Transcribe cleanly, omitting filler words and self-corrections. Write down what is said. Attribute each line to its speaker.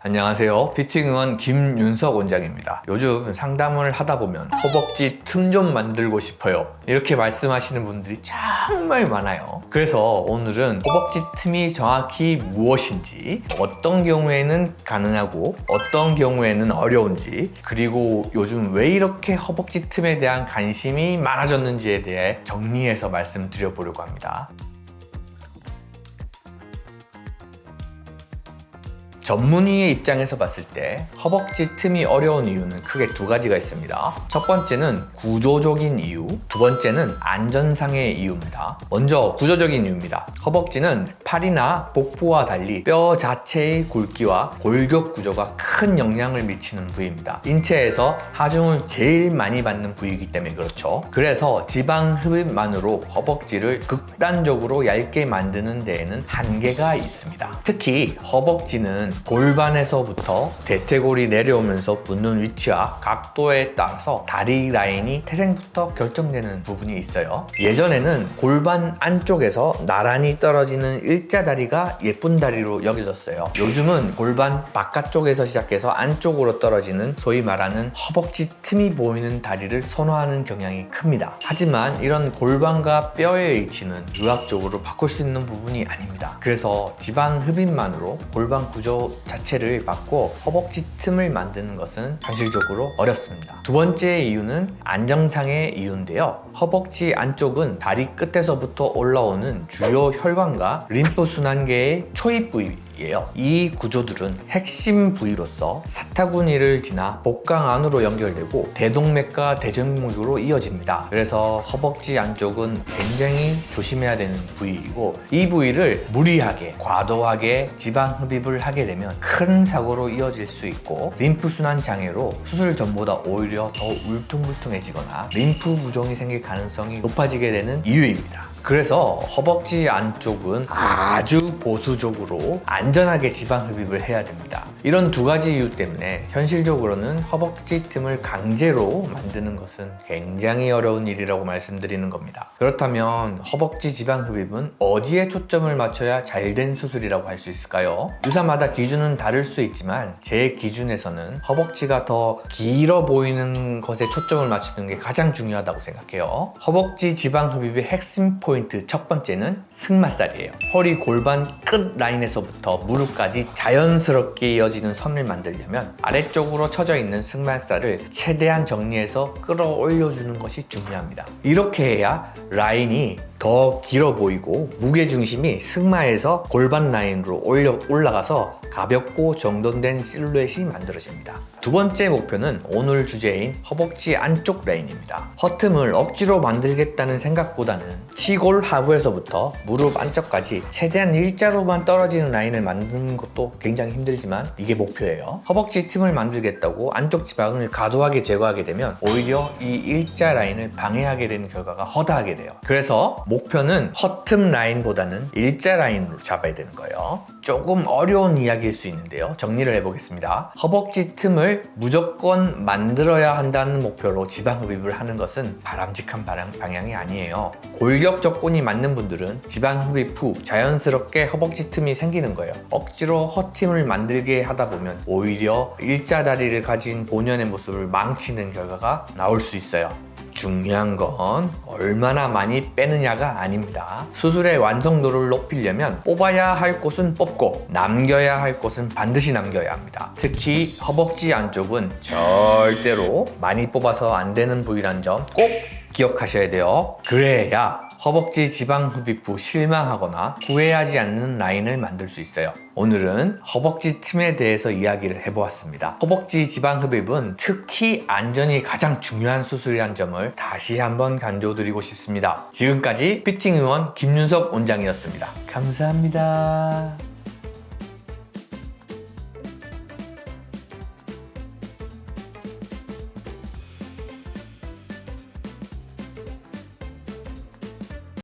Speaker 1: 안녕하세요. 피팅의원 김윤석 원장입니다. 요즘 상담을 하다 보면 허벅지 틈 좀 만들고 싶어요. 이렇게 말씀하시는 분들이 정말 많아요. 그래서 오늘은 허벅지 틈이 정확히 무엇인지, 어떤 경우에는 가능하고 어떤 경우에는 어려운지, 그리고 요즘 왜 이렇게 허벅지 틈에 대한 관심이 많아졌는지에 대해 정리해서 말씀드려보려고 합니다. 전문의의 입장에서 봤을 때 허벅지 틈이 어려운 이유는 크게 두 가지가 있습니다. 첫 번째는 구조적인 이유, 두 번째는 안전상의 이유입니다. 먼저 구조적인 이유입니다. 허벅지는 팔이나 복부와 달리 뼈 자체의 굵기와 골격 구조가 큰 영향을 미치는 부위입니다. 인체에서 하중을 제일 많이 받는 부위이기 때문에 그렇죠. 그래서 지방 흡입만으로 허벅지를 극단적으로 얇게 만드는 데에는 한계가 있습니다. 특히 허벅지는 골반에서부터 대퇴골이 내려오면서 붙는 위치와 각도에 따라서 다리 라인이 태생부터 결정되는 부분이 있어요. 예전에는 골반 안쪽에서 나란히 떨어지는 일자 다리가 예쁜 다리로 여겨졌어요. 요즘은 골반 바깥쪽에서 시작해서 안쪽으로 떨어지는 소위 말하는 허벅지 틈이 보이는 다리를 선호하는 경향이 큽니다. 하지만 이런 골반과 뼈의 위치는 의학적으로 바꿀 수 있는 부분이 아닙니다. 그래서 지방 흡입만으로 골반 구조 자체를 바꿔 허벅지 틈을 만드는 것은 현실적으로 어렵습니다. 두 번째 이유는 안정상의 이유인데요. 허벅지 안쪽은 다리 끝에서부터 올라오는 주요 혈관과 림프 순환계의 초입 부위예요. 이 구조들은 핵심 부위로서 사타구니를 지나 복강 안으로 연결되고 대동맥과 대정맥으로 이어집니다. 그래서 허벅지 안쪽은 굉장히 조심해야 되는 부위이고, 이 부위를 무리하게 과도하게 지방 흡입을 하게 되면 큰 사고로 이어질 수 있고, 림프 순환 장애로 수술 전보다 오히려 더 울퉁불퉁해지거나 림프 부종이 생길 가능성이 높아지게 되는 이유입니다. 그래서 허벅지 안쪽은 아주 보수적으로 안전하게 지방 흡입을 해야 됩니다. 이런 두 가지 이유 때문에 현실적으로는 허벅지 틈을 강제로 만드는 것은 굉장히 어려운 일이라고 말씀드리는 겁니다. 그렇다면 허벅지 지방 흡입은 어디에 초점을 맞춰야 잘된 수술이라고 할 수 있을까요? 의사마다 기준은 다를 수 있지만 제 기준에서는 허벅지가 더 길어 보이는 것에 초점을 맞추는 게 가장 중요하다고 생각해요. 허벅지 지방 흡입의 핵심 포인트 첫 번째는 승마살이에요. 허리 골반 끝 라인에서부터 무릎까지 자연스럽게 이어지는 선을 만들려면 아래쪽으로 쳐져 있는 승마살을 최대한 정리해서 끌어올려주는 것이 중요합니다. 이렇게 해야 라인이 더 길어 보이고 무게중심이 승마에서 골반 라인으로 올라가서 가볍고 정돈된 실루엣이 만들어집니다. 두 번째 목표는 오늘 주제인 허벅지 안쪽 라인입니다. 허틈을 억지로 만들겠다는 생각보다는 치골 하부에서부터 무릎 안쪽까지 최대한 일자로만 떨어지는 라인을 만드는 것도 굉장히 힘들지만 이게 목표예요. 허벅지 틈을 만들겠다고 안쪽 지방을 과도하게 제거하게 되면 오히려 이 일자 라인을 방해하게 되는 결과가 허다하게 돼요. 그래서 목표는 허틈 라인보다는 일자 라인으로 잡아야 되는 거예요. 조금 어려운 이야기일 수 있는데요. 정리를 해보겠습니다. 허벅지 틈을 무조건 만들어야 한다는 목표로 지방 흡입을 하는 것은 바람직한 방향이 아니에요. 골격 조건이 맞는 분들은 지방 흡입 후 자연스럽게 허벅지 틈이 생기는 거예요. 억지로 허틈을 만들게 하다 보면 오히려 일자 다리를 가진 본연의 모습을 망치는 결과가 나올 수 있어요. 중요한 건 얼마나 많이 빼느냐가 아닙니다. 수술의 완성도를 높이려면 뽑아야 할 곳은 뽑고 남겨야 할 곳은 반드시 남겨야 합니다. 특히 허벅지 안쪽은 절대로 많이 뽑아서 안 되는 부위란 점 꼭 기억하셔야 돼요. 그래야 허벅지 지방 흡입 후 실망하거나 후회하지 않는 라인을 만들 수 있어요. 오늘은 허벅지 틈에 대해서 이야기를 해보았습니다. 허벅지 지방 흡입은 특히 안전이 가장 중요한 수술이란 점을 다시 한번 강조드리고 싶습니다. 지금까지 피팅의원 김윤석 원장이었습니다. 감사합니다.